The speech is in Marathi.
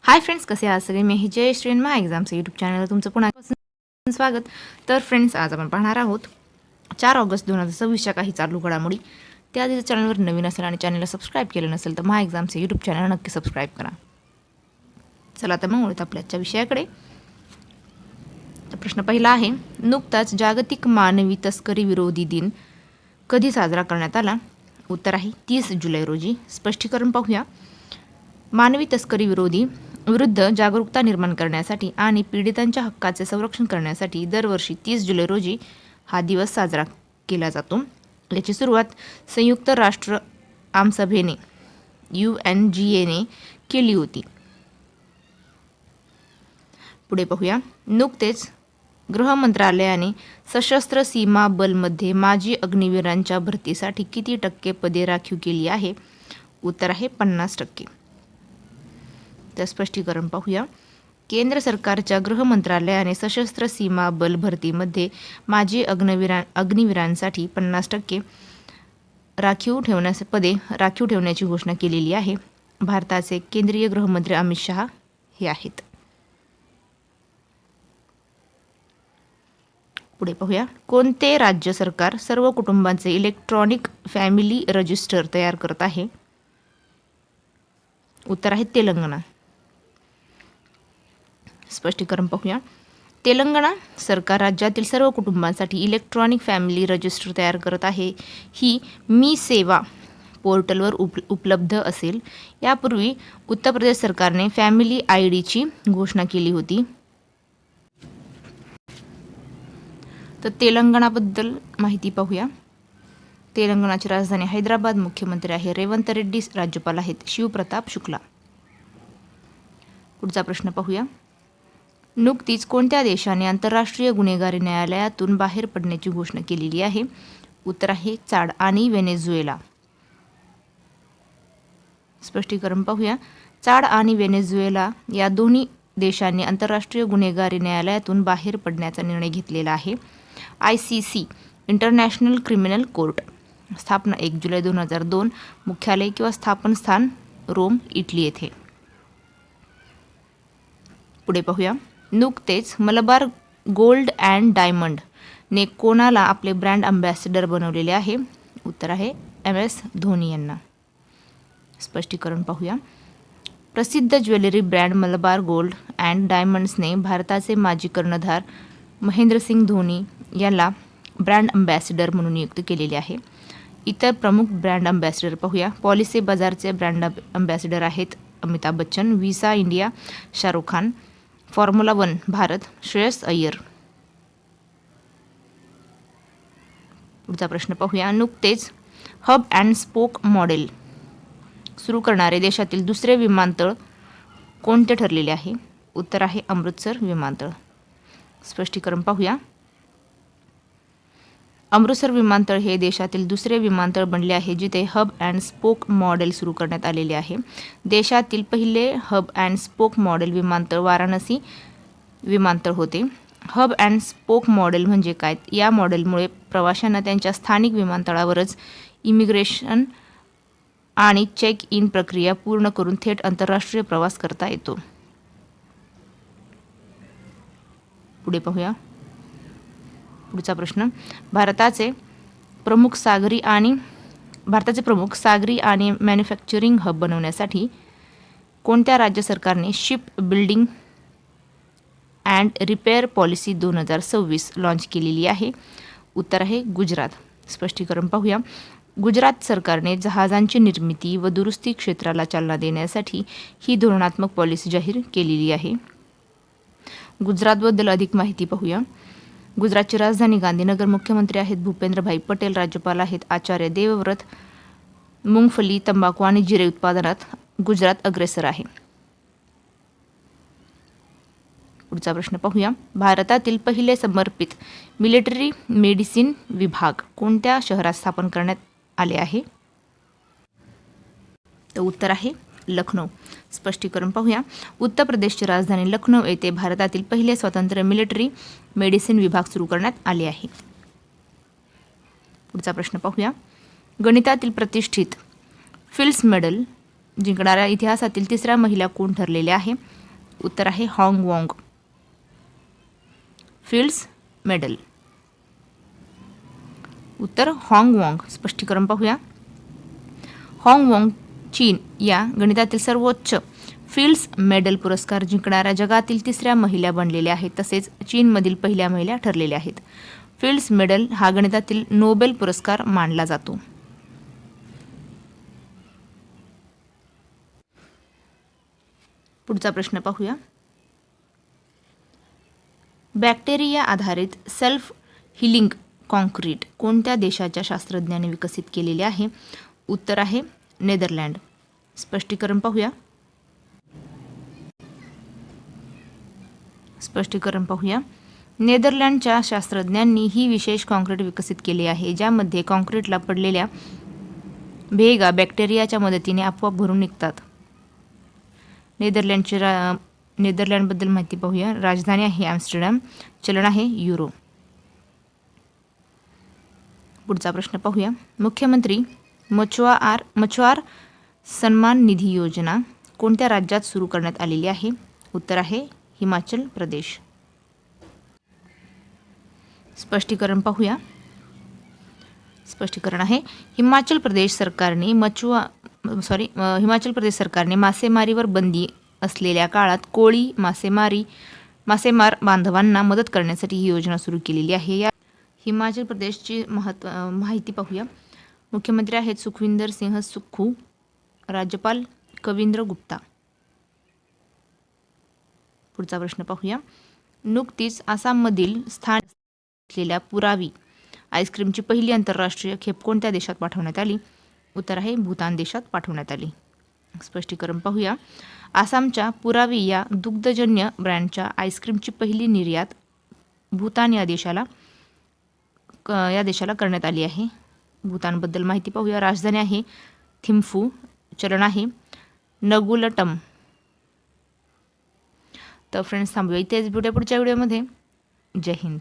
हाय फ्रेंड्स, कसे आहात सगळे? मी जय श्रीमा एक्झामचं यूट्यूब चॅनलवर तुमचं पुन्हा स्वागत. तर फ्रेंड्स, आज आपण पाहणार आहोत 4 ऑगस्ट 2026च्या काही चालू घडामोडी. त्याआधी जर चॅनलवर नवीन असेल आणि चॅनलला सबस्क्राईब केलं नसेल तर महा एक्झामचं यूट्यूब चॅनल नक्की सबस्क्राईब करा. चला तर मग वळूयात आपल्या आजच्या विषयाकडे. तर प्रश्न पहिला आहे, नुकताच जागतिक मानवी तस्करी विरोधी दिन कधी साजरा करण्यात आला? उत्तर आहे 30 जुलै रोजी. स्पष्टीकरण पाहूया. मानवी तस्करी विरुद्ध जागरूकता निर्माण करण्यासाठी आणि पीडितांच्या हक्काचे संरक्षण करण्यासाठी दरवर्षी 30 जुलै रोजी हा दिवस साजरा केला जातो. याची सुरुवात संयुक्त राष्ट्र आमसभेने UNGA केली होती. पुढे पाहूया. नुकतेच गृह मंत्रालयाने सशस्त्र सीमा बलमध्ये माजी अग्निवीरांच्या भरतीसाठी किती टक्के पदे राखीव केली आहे? उत्तर आहे 50%. तर स्पष्टीकरण पाहूया. केंद्र सरकारच्या गृह मंत्रालयाने सशस्त्र सीमा बल भरतीमध्ये माजी अग्निवीरांसाठी 50% पदे राखीव ठेवण्याची घोषणा केलेली आहे. भारताचे केंद्रीय गृहमंत्री अमित शहा हे आहेत. पुढे पाहूया. कोणते राज्य सरकार सर्व कुटुंबांचे इलेक्ट्रॉनिक फॅमिली रजिस्टर तयार करत आहे? उत्तर आहे तेलंगणा. स्पष्टीकरण पाहूया. तेलंगणा सरकार राज्यातील सर्व कुटुंबांसाठी इलेक्ट्रॉनिक फॅमिली रजिस्टर तयार करत आहे. ही मी सेवा पोर्टलवर उपलब्ध असेल. यापूर्वी उत्तर प्रदेश सरकारने फॅमिली IDची घोषणा केली होती. तर तेलंगणाबद्दल माहिती पाहूया. तेलंगणाची राजधानी हैदराबाद. मुख्यमंत्री आहे रेवंत रेड्डी. राज्यपाल आहेत शिवप्रताप शुक्ला. पुढचा प्रश्न पाहूया. नुकतीच कोणत्या देशाने आंतरराष्ट्रीय गुन्हेगारी न्यायालयातून बाहेर पडण्याची घोषणा केलेली आहे? उत्तर आहे चाड आणि व्हेनेझुएला. स्पष्टीकरण पाहूया. चाड आणि व्हेनेझुएला या दोन्ही देशांनी आंतरराष्ट्रीय गुन्हेगारी न्यायालयातून बाहेर पडण्याचा निर्णय घेतलेला आहे. ICC international criminal court. स्थापना 1 जुलै 2002. मुख्यालय किंवा स्थापन स्थान रोम, इटली येथे. पुढे पाहूया. नुकतेच मलबार गोल्ड अँड डायमंड ने कोणाला आपले ब्रँड अँबॅसेडर बनवलेले आहे? उत्तर आहे MS धोनी यांना. स्पष्टीकरण पाहूया. प्रसिद्ध jewellery brand Malabar gold and डायमंड्सने भारताचे माजी कर्णधार महेंद्रसिंग धोनी याला ब्रँड अँबॅसेडर म्हणून नियुक्त केलेले आहे. इतर प्रमुख ब्रँड अँबॅसेडर पाहूया. पॉलिसी बाजारचे ब्रँड अँबॅसेडर आहेत Amitabh Bachchan. Visa India Shahrukh Khan. Formula 1 Bharat Shreyas Iyer. पुढचा प्रश्न पाहूया. नुकतेच हब अँड स्पोक मॉडेल सुरू करणारे देशातील दुसरे विमानतळ कोणते ठरलेले आहे? उत्तर आहे अमृतसर विमानतळ. स्पष्टीकरण पाहूया. अमृतसर विमानतळ हे देशातील दुसरे विमानतळ बनले आहे जिथे हब अँड स्पोक मॉडेल सुरू करण्यात आलेले आहे. देशातील पहिले हब अँड स्पोक मॉडेल विमानतळ वाराणसी विमानतळ होते. हब अँड स्पोक मॉडेल म्हणजे काय? या मॉडेलमुळे प्रवाशांना त्यांच्या स्थानिक विमानतळावरच इमिग्रेशन आणि चेक इन प्रक्रिया पूर्ण करून थेट आंतरराष्ट्रीय प्रवास करता येतो. पुढे पाहूया. पुढचा प्रश्न. भारताचे प्रमुख सागरी आणि मॅन्युफॅक्चरिंग हब बनवण्यासाठी कोणत्या राज्य सरकारने ship building and repair policy 2026 launch केलेली आहे? उत्तर आहे गुजरात. स्पष्टीकरण पाहूया. गुजरात सरकारने जहाजांची निर्मिती व दुरुस्ती क्षेत्राला चालना देण्यासाठी ही धोरणात्मक पॉलिसी जाहीर केलेली आहे. गुजरातबद्दल अधिक माहिती पाहूया. गुजरातची राजधानी गांधीनगर. मुख्यमंत्री आहेत भूपेंद्रभाई पटेल. राज्यपाल आहेत आचार्य देवव्रत. मुंगफली, तंबाखू आणि जिरे उत्पादनात गुजरात अग्रेसर आहे. पुढचा प्रश्न पाहूया. भारतातील पहिले समर्पित मिलिटरी मेडिसिन विभाग कोणत्या शहरात स्थापन करण्यात आले आहे? तर उत्तर आहे लखनौ. स्पष्टीकरण पाहूया. उत्तर प्रदेशची राजधानी लखनौ येथे भारतातील पहिले स्वतंत्र मिलिटरी मेडिसिन विभाग सुरू करण्यात आले आहे. पुढचा प्रश्न पाहूया. गणितातील प्रतिष्ठित फिल्ड्स मेडल जिंकणाऱ्या इतिहासातील तिसऱ्या महिला कोण ठरलेल्या आहे? उत्तर आहे हाँग वॉंग. Fields medal. उत्तर हाँग वॉंग. स्पष्टीकरण पाहूया. हाँग वॉंग चीन या गणितातील सर्वोच्च फील्ड्स मेडल पुरस्कार जिंकणाऱ्या जगातील तिसऱ्या महिला बनलेल्या आहेत, तसेच चीनमधील पहिल्या महिला ठरलेल्या आहेत. फील्ड्स मेडल हा गणितातील नोबेल पुरस्कार मानला जातो. पुढचा प्रश्न पाहूया. बॅक्टेरिया आधारित सेल्फ हिलिंग कॉन्क्रीट कोणत्या देशाच्या शास्त्रज्ञांनी विकसित केलेले आहे? उत्तर आहे नेदरलँड. स्पष्टीकरण पाहूया. नेदरलँडच्या शास्त्रज्ञांनी ही विशेष कॉन्क्रीट विकसित केली आहे, ज्यामध्ये कॉन्क्रीटला पडलेल्या भेगा बॅक्टेरियाच्या मदतीने आपोआप भरून निघतात. नेदरलँडबद्दल माहिती पाहूया. राजधानी आहे ॲम्स्टरडॅम. चलन आहे युरो. पुढचा प्रश्न पाहूया. मुख्यमंत्री मछुआर सन्मान निधी योजना कोणत्या राज्यात सुरू करण्यात आलेली आहे? उत्तर आहे हिमाचल प्रदेश. स्पष्टीकरण पाहूया. स्पष्टीकरण आहे हिमाचल प्रदेश सरकारने मासेमारीवर बंदी असलेल्या काळात कोळी मासेमार बांधवांना मदत करण्यासाठी ही योजना सुरू केलेली आहे. या हिमाचल प्रदेशची माहिती पाहूया. मुख्यमंत्री आहेत सुखविंदर सिंह सुक्खू. राज्यपाल कविंद्र गुप्ता. पुढचा प्रश्न पाहूया. नुकतीच आसाममधील स्थान असलेल्या पुरावी आईस्क्रीमची पहिली आंतरराष्ट्रीय खेप कोणत्या देशात पाठवण्यात आली? उत्तर आहे भूतान देशात पाठवण्यात आली. स्पष्टीकरण पाहूया. आसामच्या पुरावी या दुग्धजन्य ब्रँडच्या आईस्क्रीमची पहिली निर्यात भूतान या देशाला करण्यात आली आहे. भूतानबद्दल माहिती पाहूया. राजधानी आहे थिम्फू. चलन आहे नगुलटम. तर फ्रेंड्स थांबूया इथेच. पुढच्या व्हिडिओमध्ये. जय हिंद.